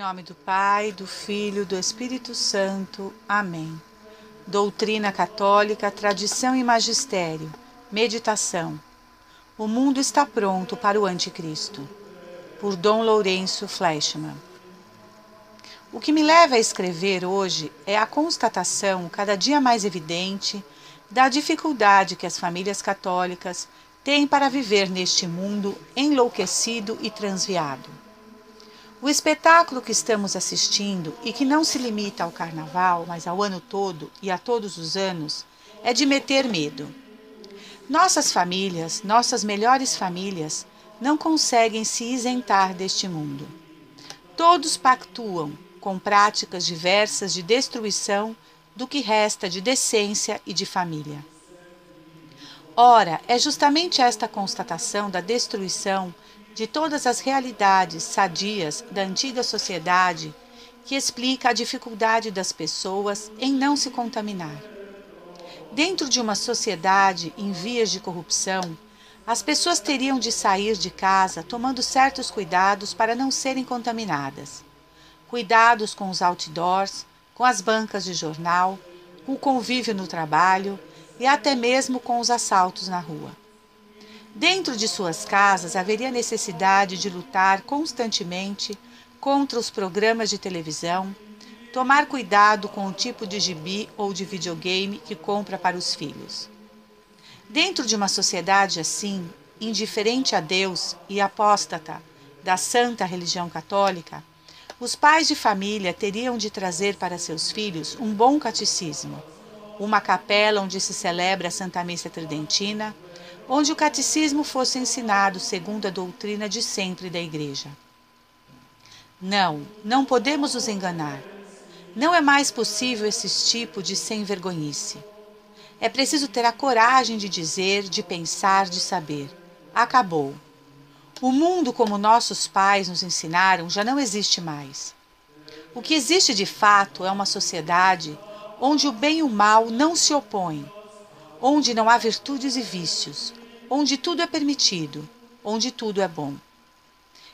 nome do Pai, do Filho, do Espírito Santo. Amém. Doutrina católica, tradição e magistério. Meditação. O mundo está pronto para o anticristo. Por Dom Lourenço Fleischmann. O que me leva a escrever hoje é a constatação cada dia mais evidente da dificuldade que as famílias católicas têm para viver neste mundo enlouquecido e transviado. O espetáculo que estamos assistindo, e que não se limita ao carnaval, mas ao ano todo e a todos os anos, é de meter medo. Nossas famílias, nossas melhores famílias, não conseguem se isentar deste mundo. Todos pactuam com práticas diversas de destruição do que resta de decência e de família. Ora, é justamente esta constatação da destruição de todas as realidades sadias da antiga sociedade que explica a dificuldade das pessoas em não se contaminar. Dentro de uma sociedade em vias de corrupção, as pessoas teriam de sair de casa tomando certos cuidados para não serem contaminadas. Cuidados com os outdoors, com as bancas de jornal, com o convívio no trabalho e até mesmo com os assaltos na rua. Dentro de suas casas haveria necessidade de lutar constantemente contra os programas de televisão, tomar cuidado com o tipo de gibi ou de videogame que compra para os filhos. Dentro de uma sociedade assim, indiferente a Deus e apóstata da santa religião católica, os pais de família teriam de trazer para seus filhos um bom catecismo, uma capela onde se celebra a Santa Missa Tridentina, onde o catecismo fosse ensinado segundo a doutrina de sempre da Igreja. Não podemos nos enganar. Não é mais possível esse tipo de sem-vergonhice. É preciso ter a coragem de dizer, de pensar, de saber. Acabou. O mundo como nossos pais nos ensinaram já não existe mais. O que existe de fato é uma sociedade onde o bem e o mal não se opõem, onde não há virtudes e vícios, onde tudo é permitido, onde tudo é bom.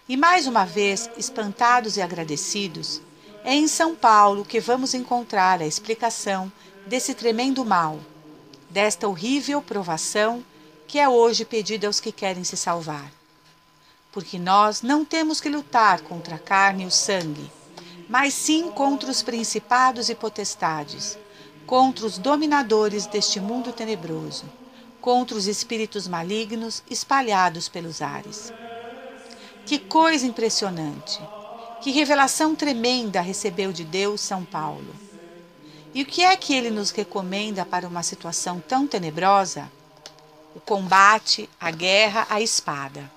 E mais uma vez, espantados e agradecidos, é em São Paulo que vamos encontrar a explicação desse tremendo mal, desta horrível provação que é hoje pedida aos que querem se salvar. Porque nós não temos que lutar contra a carne e o sangue, mas sim contra os principados e potestades, contra os dominadores deste mundo tenebroso, contra os espíritos malignos espalhados pelos ares. Que coisa impressionante! Que revelação tremenda recebeu de Deus São Paulo! E o que é que ele nos recomenda para uma situação tão tenebrosa? O combate, a guerra, a espada.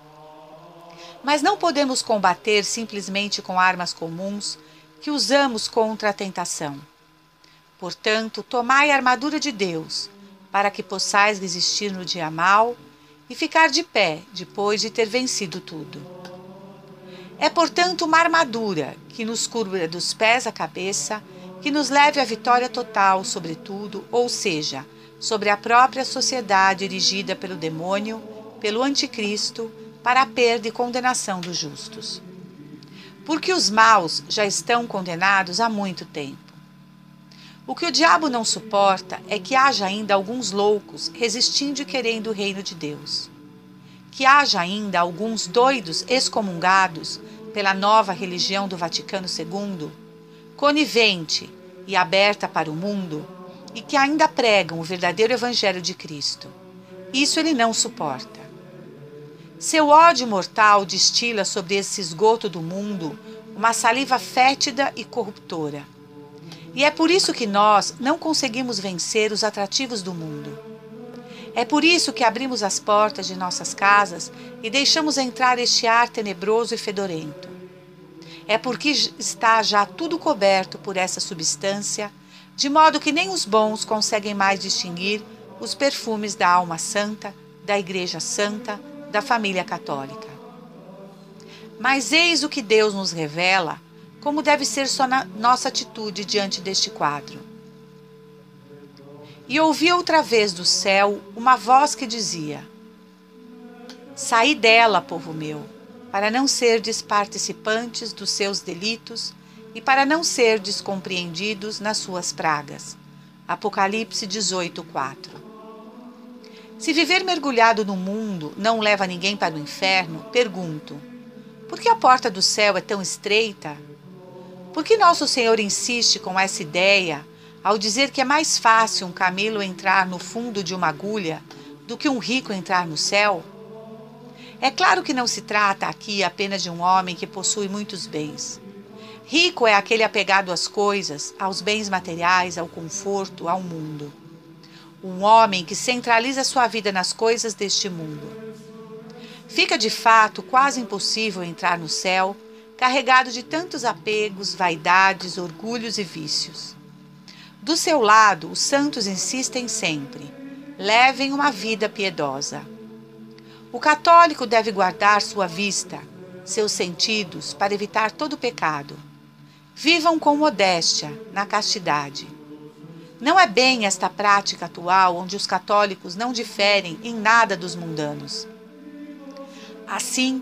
Mas não podemos combater simplesmente com armas comuns que usamos contra a tentação. Portanto, tomai a armadura de Deus, para que possais resistir no dia mau e ficar de pé depois de ter vencido tudo. É, portanto, uma armadura que nos cubra dos pés à cabeça, que nos leve à vitória total sobre tudo, ou seja, sobre a própria sociedade dirigida pelo demônio, pelo anticristo, para a perda e condenação dos justos. Porque os maus já estão condenados há muito tempo. O que o diabo não suporta é que haja ainda alguns loucos resistindo e querendo o reino de Deus. Que haja ainda alguns doidos excomungados pela nova religião do Vaticano II, conivente e aberta para o mundo, e que ainda pregam o verdadeiro Evangelho de Cristo. Isso ele não suporta. Seu ódio mortal destila sobre esse esgoto do mundo uma saliva fétida e corruptora. E é por isso que nós não conseguimos vencer os atrativos do mundo. É por isso que abrimos as portas de nossas casas e deixamos entrar este ar tenebroso e fedorento. É porque está já tudo coberto por essa substância, de modo que nem os bons conseguem mais distinguir os perfumes da alma santa, da Igreja Santa, da família católica. Mas eis o que Deus nos revela, como deve ser nossa atitude diante deste quadro. E ouvi outra vez do céu uma voz que dizia: Saí dela, povo meu, para não serdes participantes dos seus delitos e para não ser descompreendidos nas suas pragas. Apocalipse 18:4. Se viver mergulhado no mundo não leva ninguém para o inferno, pergunto: por que a porta do céu é tão estreita? Por que Nosso Senhor insiste com essa ideia ao dizer que é mais fácil um camelo entrar no fundo de uma agulha do que um rico entrar no céu? É claro que não se trata aqui apenas de um homem que possui muitos bens. Rico é aquele apegado às coisas, aos bens materiais, ao conforto, ao mundo. Um homem que centraliza sua vida nas coisas deste mundo. Fica de fato quase impossível entrar no céu, carregado de tantos apegos, vaidades, orgulhos e vícios. Do seu lado, os santos insistem sempre: levem uma vida piedosa. O católico deve guardar sua vista, seus sentidos, para evitar todo pecado. Vivam com modéstia, na castidade. Não é bem esta prática atual onde os católicos não diferem em nada dos mundanos. Assim,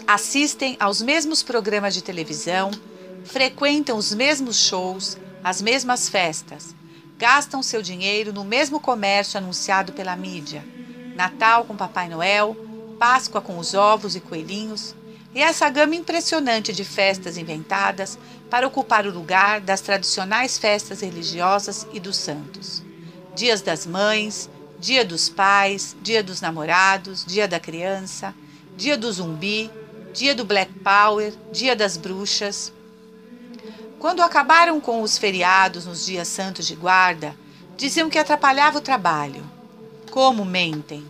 assistem aos mesmos programas de televisão, frequentam os mesmos shows, as mesmas festas, gastam seu dinheiro no mesmo comércio anunciado pela mídia, Natal com Papai Noel, Páscoa com os ovos e coelhinhos, e essa gama impressionante de festas inventadas para ocupar o lugar das tradicionais festas religiosas e dos santos. Dias das Mães, Dia dos Pais, Dia dos Namorados, Dia da Criança, Dia do Zumbi, Dia do Black Power, Dia das Bruxas. Quando acabaram com os feriados nos dias santos de guarda, diziam que atrapalhava o trabalho. Como mentem!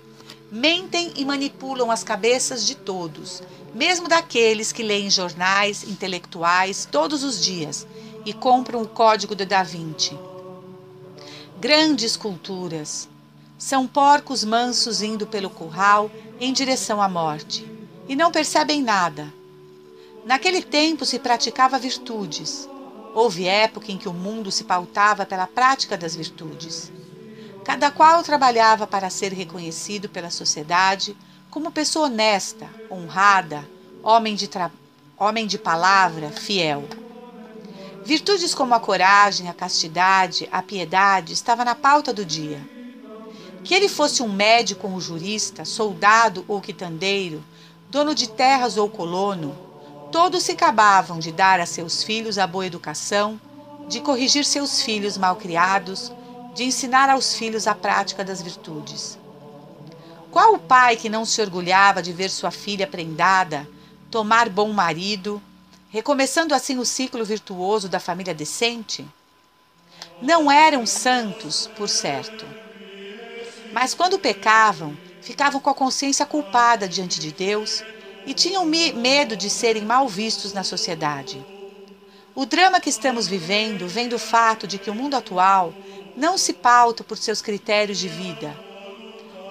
Mentem e manipulam as cabeças de todos, mesmo daqueles que leem jornais intelectuais todos os dias e compram o Código de Da Vinci. Grandes culturas. São porcos mansos indo pelo curral em direção à morte, e não percebem nada. Naquele tempo se praticava virtudes. Houve época em que o mundo se pautava pela prática das virtudes. Cada qual trabalhava para ser reconhecido pela sociedade como pessoa honesta, honrada, homem de palavra, fiel. Virtudes como a coragem, a castidade, a piedade estavam na pauta do dia. Que ele fosse um médico ou um jurista, soldado ou quitandeiro, dono de terras ou colono, todos se gabavam de dar a seus filhos a boa educação, de corrigir seus filhos mal-criados, de ensinar aos filhos a prática das virtudes. Qual o pai que não se orgulhava de ver sua filha prendada, tomar bom marido, recomeçando assim o ciclo virtuoso da família decente? Não eram santos, por certo. Mas quando pecavam, ficavam com a consciência culpada diante de Deus e tinham medo de serem mal vistos na sociedade. O drama que estamos vivendo vem do fato de que o mundo atual não se pauta por seus critérios de vida.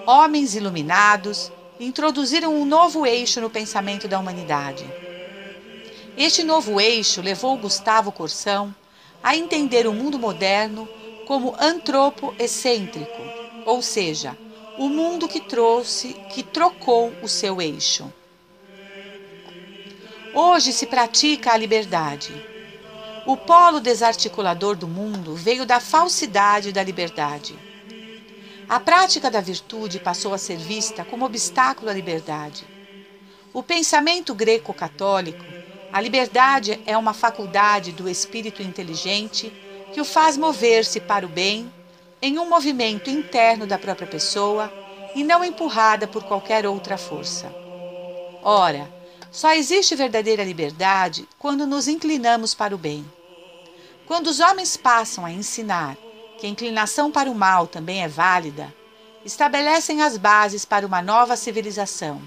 Homens iluminados introduziram um novo eixo no pensamento da humanidade. Este novo eixo levou Gustavo Corsão a entender o mundo moderno como antropo-excêntrico, ou seja, o mundo que trocou o seu eixo. Hoje se pratica a liberdade. O polo desarticulador do mundo veio da falsidade da liberdade. A prática da virtude passou a ser vista como obstáculo à liberdade. O pensamento greco-católico, a liberdade é uma faculdade do espírito inteligente que o faz mover-se para o bem em um movimento interno da própria pessoa e não empurrada por qualquer outra força. Ora, só existe verdadeira liberdade quando nos inclinamos para o bem. Quando os homens passam a ensinar que a inclinação para o mal também é válida, estabelecem as bases para uma nova civilização,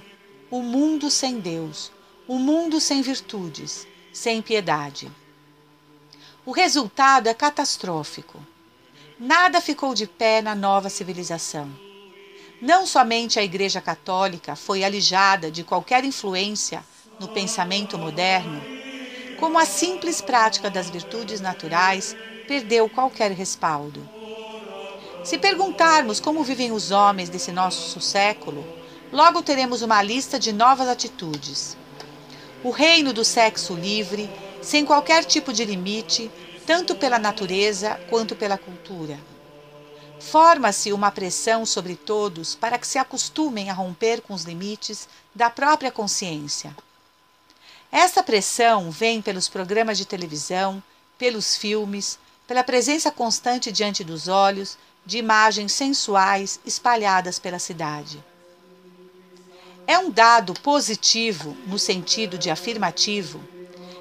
o mundo sem Deus, o mundo sem virtudes, sem piedade. O resultado é catastrófico. Nada ficou de pé na nova civilização. Não somente a Igreja Católica foi alijada de qualquer influência no pensamento moderno, como a simples prática das virtudes naturais perdeu qualquer respaldo. Se perguntarmos como vivem os homens desse nosso século, logo teremos uma lista de novas atitudes. O reino do sexo livre, sem qualquer tipo de limite, tanto pela natureza quanto pela cultura. Forma-se uma pressão sobre todos para que se acostumem a romper com os limites da própria consciência. Essa pressão vem pelos programas de televisão, pelos filmes, pela presença constante diante dos olhos de imagens sensuais espalhadas pela cidade. É um dado positivo, no sentido de afirmativo,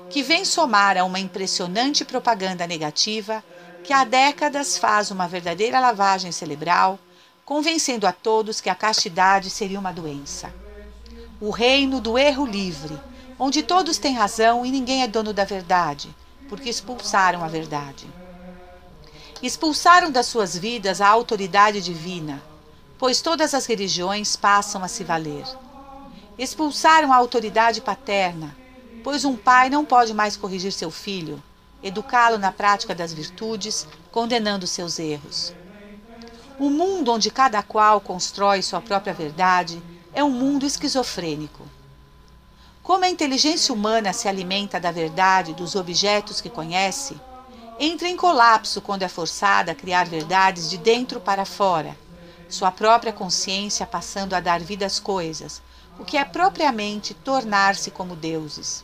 que vem somar a uma impressionante propaganda negativa que há décadas faz uma verdadeira lavagem cerebral, convencendo a todos que a castidade seria uma doença. O reino do erro livre, onde todos têm razão e ninguém é dono da verdade, porque expulsaram a verdade. Expulsaram das suas vidas a autoridade divina, pois todas as religiões passam a se valer. Expulsaram a autoridade paterna, pois um pai não pode mais corrigir seu filho, educá-lo na prática das virtudes, condenando seus erros. O mundo onde cada qual constrói sua própria verdade é um mundo esquizofrênico. Como a inteligência humana se alimenta da verdade dos objetos que conhece, entra em colapso quando é forçada a criar verdades de dentro para fora, sua própria consciência passando a dar vida às coisas, o que é propriamente tornar-se como deuses.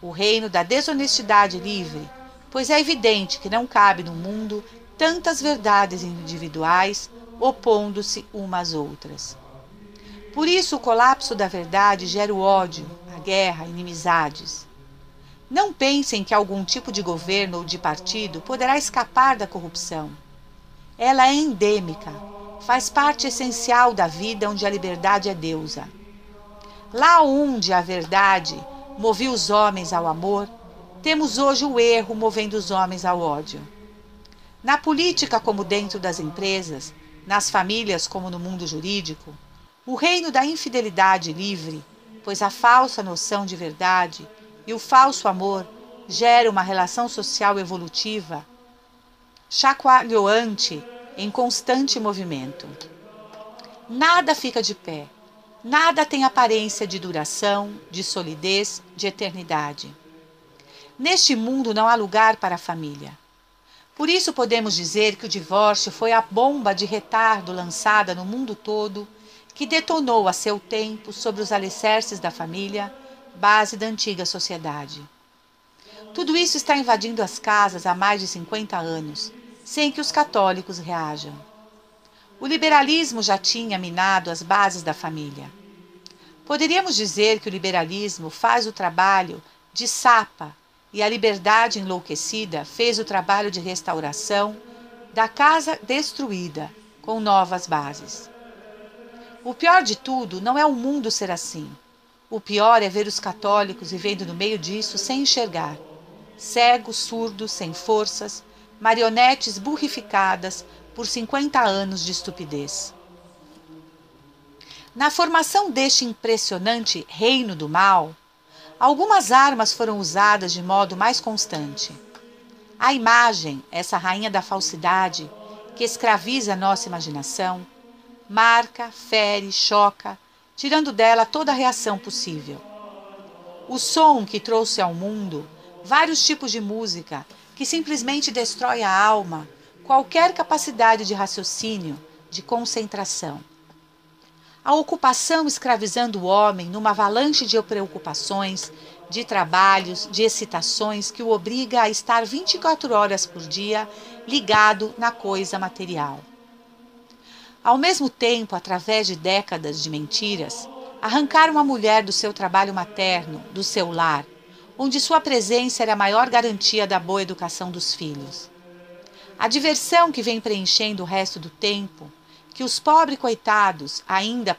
O reino da desonestidade livre, pois é evidente que não cabe no mundo tantas verdades individuais opondo-se umas às outras. Por isso, o colapso da verdade gera o ódio, a guerra, inimizades. Não pensem que algum tipo de governo ou de partido poderá escapar da corrupção. Ela é endêmica, faz parte essencial da vida onde a liberdade é deusa. Lá onde a verdade movia os homens ao amor, temos hoje o erro movendo os homens ao ódio. Na política como dentro das empresas, nas famílias como no mundo jurídico, o reino da infidelidade livre, pois a falsa noção de verdade e o falso amor gera uma relação social evolutiva, chacoalhante em constante movimento. Nada fica de pé, nada tem aparência de duração, de solidez, de eternidade. Neste mundo não há lugar para a família. Por isso podemos dizer que o divórcio foi a bomba de retardo lançada no mundo todo que detonou a seu tempo sobre os alicerces da família, base da antiga sociedade. Tudo isso está invadindo as casas há mais de 50 anos, sem que os católicos reajam. O liberalismo já tinha minado as bases da família. Poderíamos dizer que o liberalismo faz o trabalho de sapa e a liberdade enlouquecida fez o trabalho de restauração da casa destruída com novas bases. O pior de tudo não é o mundo ser assim. O pior é ver os católicos vivendo no meio disso sem enxergar. Cegos, surdos, sem forças, marionetes burrificadas por 50 anos de estupidez. Na formação deste impressionante reino do mal, algumas armas foram usadas de modo mais constante. A imagem, essa rainha da falsidade, que escraviza a nossa imaginação, marca, fere, choca, tirando dela toda a reação possível. O som que trouxe ao mundo vários tipos de música que simplesmente destrói a alma, qualquer capacidade de raciocínio, de concentração. A ocupação escravizando o homem numa avalanche de preocupações, de trabalhos, de excitações que o obriga a estar 24 horas por dia ligado na coisa material. Ao mesmo tempo, através de décadas de mentiras, arrancaram a mulher do seu trabalho materno, do seu lar, onde sua presença era a maior garantia da boa educação dos filhos. A diversão que vem preenchendo o resto do tempo, que os pobres coitados ainda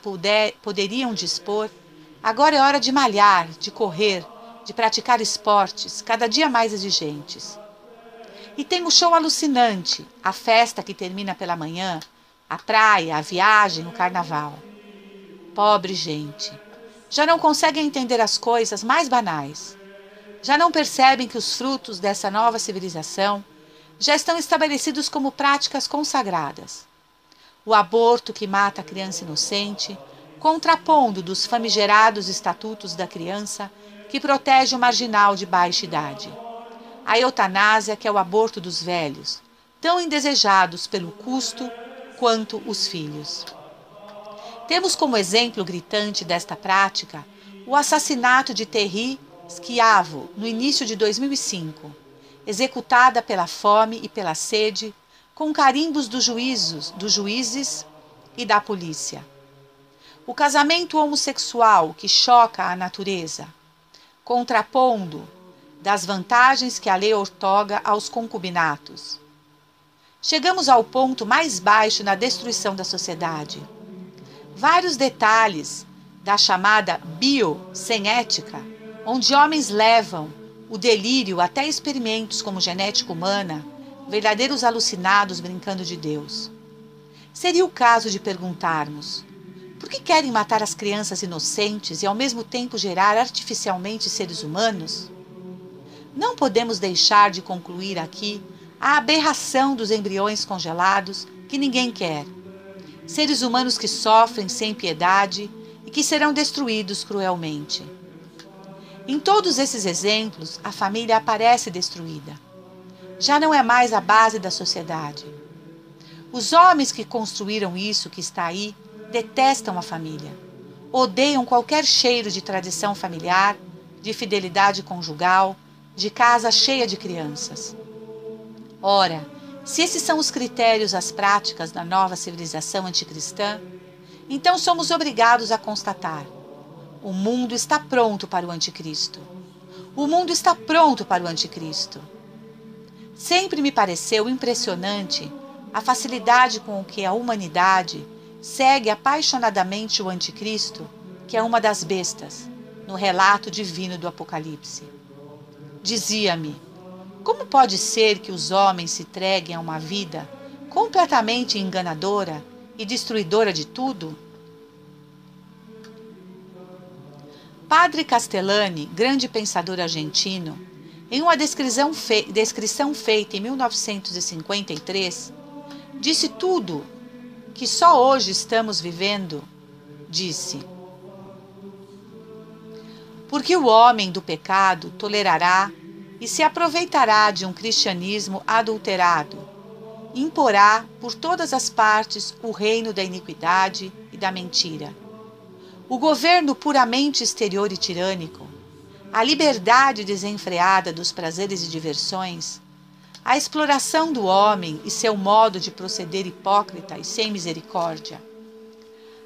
poderiam dispor, agora é hora de malhar, de correr, de praticar esportes cada dia mais exigentes. E tem o show alucinante, a festa que termina pela manhã, a praia, a viagem, o carnaval. Pobre gente, já não conseguem entender as coisas mais banais. Já não percebem que os frutos dessa nova civilização já estão estabelecidos como práticas consagradas. O aborto que mata a criança inocente, contrapondo dos famigerados estatutos da criança que protege o marginal de baixa idade. A eutanásia, que é o aborto dos velhos, tão indesejados pelo custo quanto os filhos. Temos como exemplo gritante desta prática o assassinato de Terri Schiavo no início de 2005, executada pela fome e pela sede, com carimbos dos juízes e da polícia. O casamento homossexual que choca a natureza, contrapondo das vantagens que a lei outorga aos concubinatos. Chegamos ao ponto mais baixo na destruição da sociedade. Vários detalhes da chamada bio-sem ética, onde homens levam o delírio até experimentos como genética humana, verdadeiros alucinados brincando de Deus. Seria o caso de perguntarmos: por que querem matar as crianças inocentes e ao mesmo tempo gerar artificialmente seres humanos? Não podemos deixar de concluir aqui a aberração dos embriões congelados que ninguém quer. Seres humanos que sofrem sem piedade e que serão destruídos cruelmente. Em todos esses exemplos, a família aparece destruída. Já não é mais a base da sociedade. Os homens que construíram isso que está aí detestam a família. Odeiam qualquer cheiro de tradição familiar, de fidelidade conjugal, de casa cheia de crianças. Ora, se esses são os critérios, as práticas da nova civilização anticristã, então somos obrigados a constatar: o mundo está pronto para o anticristo. O mundo está pronto para o anticristo. Sempre me pareceu impressionante a facilidade com que a humanidade segue apaixonadamente o anticristo, que é uma das bestas, no relato divino do Apocalipse. Dizia-me: como pode ser que os homens se entreguem a uma vida completamente enganadora e destruidora de tudo? Padre Castellani, grande pensador argentino, em uma descrição feita em 1953, disse tudo que só hoje estamos vivendo, disse: porque o homem do pecado tolerará e se aproveitará de um cristianismo adulterado, imporá por todas as partes o reino da iniquidade e da mentira. O governo puramente exterior e tirânico, a liberdade desenfreada dos prazeres e diversões, a exploração do homem e seu modo de proceder hipócrita e sem misericórdia.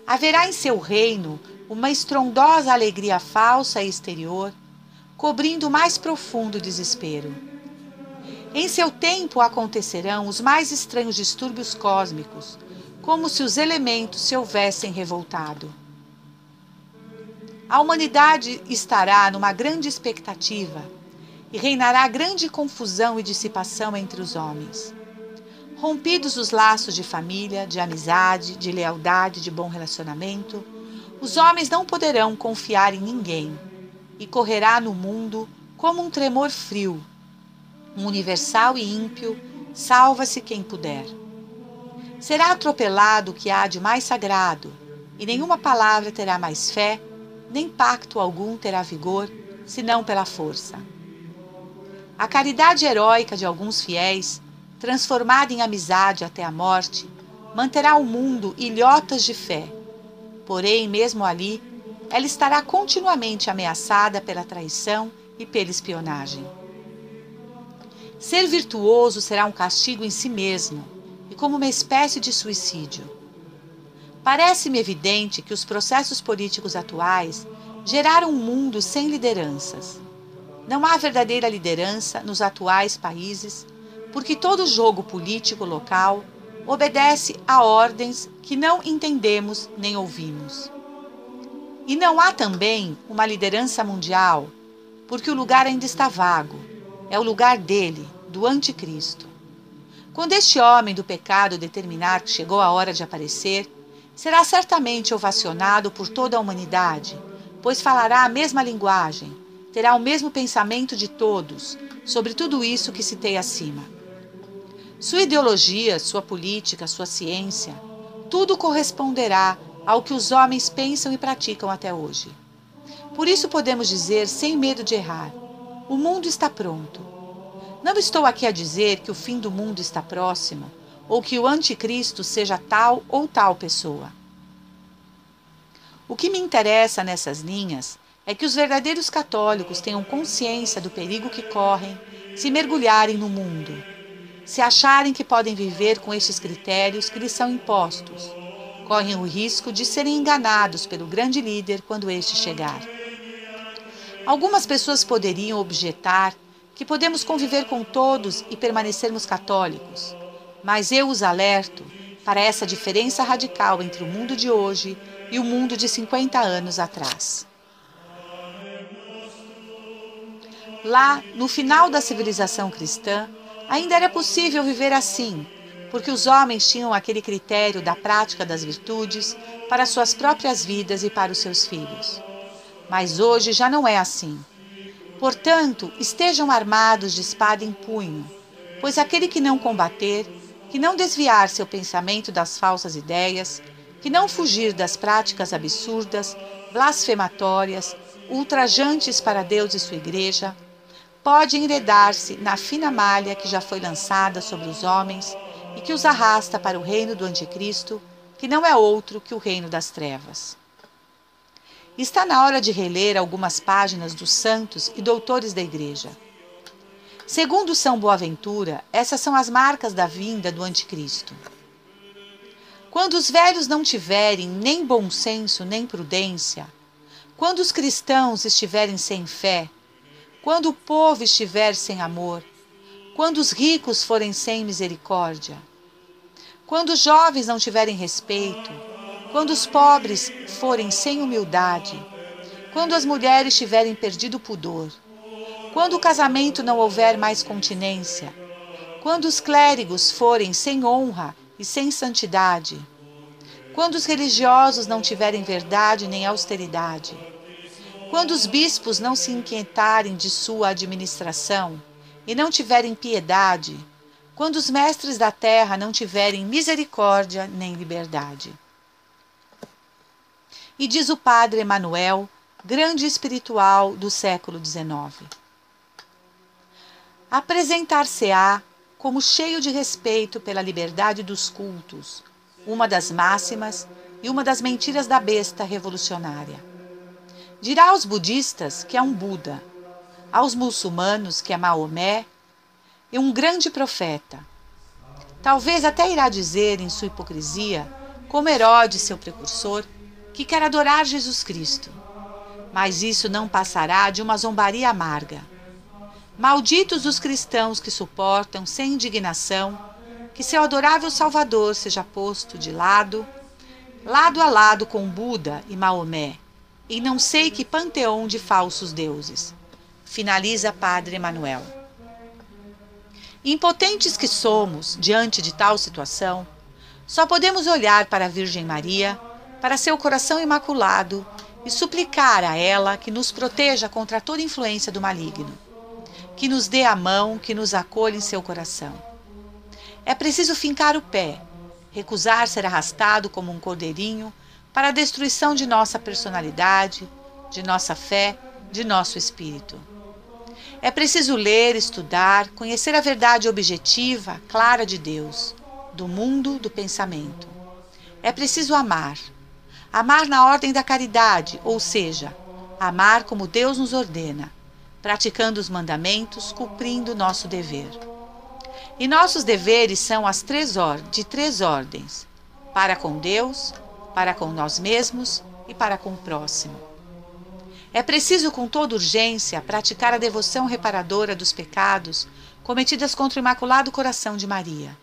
Haverá em seu reino uma estrondosa alegria falsa e exterior, cobrindo o mais profundo desespero. Em seu tempo acontecerão os mais estranhos distúrbios cósmicos, como se os elementos se houvessem revoltado. A humanidade estará numa grande expectativa e reinará grande confusão e dissipação entre os homens. Rompidos os laços de família, de amizade, de lealdade, de bom relacionamento, os homens não poderão confiar em ninguém e correrá no mundo como um tremor frio, um universal e ímpio, salva-se quem puder. Será atropelado o que há de mais sagrado, e nenhuma palavra terá mais fé, nem pacto algum terá vigor, senão pela força. A caridade heróica de alguns fiéis, transformada em amizade até a morte, manterá o mundo ilhotas de fé. Porém, mesmo ali, ela estará continuamente ameaçada pela traição e pela espionagem. Ser virtuoso será um castigo em si mesmo e como uma espécie de suicídio. Parece-me evidente que os processos políticos atuais geraram um mundo sem lideranças. Não há verdadeira liderança nos atuais países, porque todo jogo político local obedece a ordens que não entendemos nem ouvimos. E não há também uma liderança mundial, porque o lugar ainda está vago. É o lugar dele, do anticristo. Quando este homem do pecado determinar que chegou a hora de aparecer, será certamente ovacionado por toda a humanidade, pois falará a mesma linguagem, terá o mesmo pensamento de todos sobre tudo isso que citei acima. Sua ideologia, sua política, sua ciência, tudo corresponderá ao que os homens pensam e praticam até hoje. Por isso podemos dizer, sem medo de errar: o mundo está pronto. Não estou aqui a dizer que o fim do mundo está próximo, ou que o anticristo seja tal ou tal pessoa. O que me interessa nessas linhas é que os verdadeiros católicos tenham consciência do perigo que correm se mergulharem no mundo, se acharem que podem viver com estes critérios que lhes são impostos. Correm o risco de serem enganados pelo grande líder quando este chegar. Algumas pessoas poderiam objetar que podemos conviver com todos e permanecermos católicos, mas eu os alerto para essa diferença radical entre o mundo de hoje e o mundo de 50 anos atrás. Lá, no final da civilização cristã, ainda era possível viver assim, porque os homens tinham aquele critério da prática das virtudes para suas próprias vidas e para os seus filhos. Mas hoje já não é assim. Portanto, estejam armados de espada em punho, pois aquele que não combater, que não desviar seu pensamento das falsas ideias, que não fugir das práticas absurdas, blasfematórias, ultrajantes para Deus e sua igreja, pode enredar-se na fina malha que já foi lançada sobre os homens e que os arrasta para o reino do anticristo, que não é outro que o reino das trevas. Está na hora de reler algumas páginas dos santos e doutores da Igreja. Segundo São Boaventura, essas são as marcas da vinda do anticristo. Quando os velhos não tiverem nem bom senso nem prudência, quando os cristãos estiverem sem fé, quando o povo estiver sem amor, quando os ricos forem sem misericórdia, quando os jovens não tiverem respeito, quando os pobres forem sem humildade, quando as mulheres tiverem perdido o pudor, quando o casamento não houver mais continência, quando os clérigos forem sem honra e sem santidade, quando os religiosos não tiverem verdade nem austeridade, quando os bispos não se inquietarem de sua administração e não tiverem piedade, quando os mestres da terra não tiverem misericórdia nem liberdade. E diz o padre Emanuel, grande espiritual do século XIX. Apresentar-se-á como cheio de respeito pela liberdade dos cultos, uma das máximas e uma das mentiras da besta revolucionária. Dirá aos budistas que é um Buda, aos muçulmanos que é Maomé e um grande profeta. Talvez até irá dizer em sua hipocrisia, como Herodes, seu precursor, que quer adorar Jesus Cristo. Mas isso não passará de uma zombaria amarga. Malditos os cristãos que suportam sem indignação que seu adorável Salvador seja posto de lado a lado com Buda e Maomé, em não sei que panteão de falsos deuses. Finaliza Padre Emanuel. Impotentes que somos diante de tal situação, só podemos olhar para a Virgem Maria, para seu coração imaculado e suplicar a ela que nos proteja contra toda influência do maligno, que nos dê a mão, que nos acolha em seu coração. É preciso fincar o pé, recusar ser arrastado como um cordeirinho para a destruição de nossa personalidade, de nossa fé, de nosso espírito. É preciso ler, estudar, conhecer a verdade objetiva, clara de Deus, do mundo, do pensamento. É preciso amar. Amar na ordem da caridade, ou seja, amar como Deus nos ordena, praticando os mandamentos, cumprindo o nosso dever. E nossos deveres são de três ordens: para com Deus, para com nós mesmos e para com o próximo. É preciso com toda urgência praticar a devoção reparadora dos pecados cometidas contra o Imaculado Coração de Maria.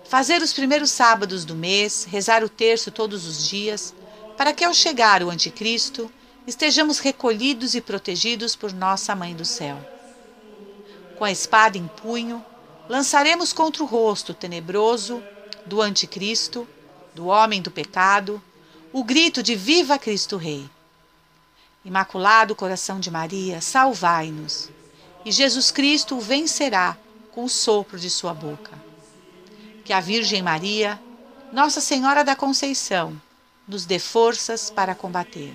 Fazer os primeiros sábados do mês, rezar o terço todos os dias, para que ao chegar o Anticristo, estejamos recolhidos e protegidos por nossa Mãe do Céu. Com a espada em punho, lançaremos contra o rosto tenebroso do Anticristo, do homem do pecado, o grito de Viva Cristo Rei! Imaculado Coração de Maria, salvai-nos, e Jesus Cristo o vencerá com o sopro de sua boca. Que a Virgem Maria, Nossa Senhora da Conceição, nos dê forças para combater.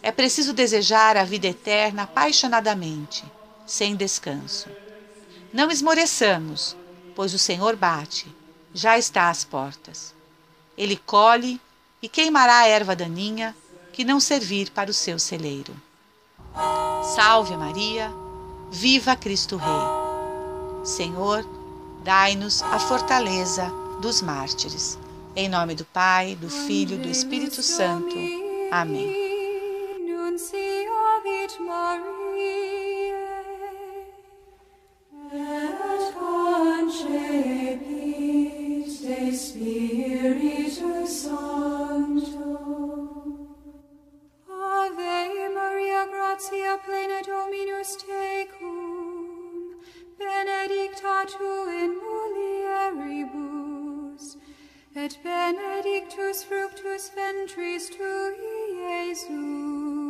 É preciso desejar a vida eterna apaixonadamente, sem descanso. Não esmoreçamos, pois o Senhor bate, já está às portas. Ele colhe e queimará a erva daninha que não servir para o seu celeiro. Salve Maria, viva Cristo Rei. Senhor, dai-nos a fortaleza dos mártires. Em nome do Pai, do Filho e do Espírito Santo. Amém. Ave Maria, gratia plena Dominus tecum, benedicta tu in mulieribus, et benedictus fructus ventris tui, Iesus.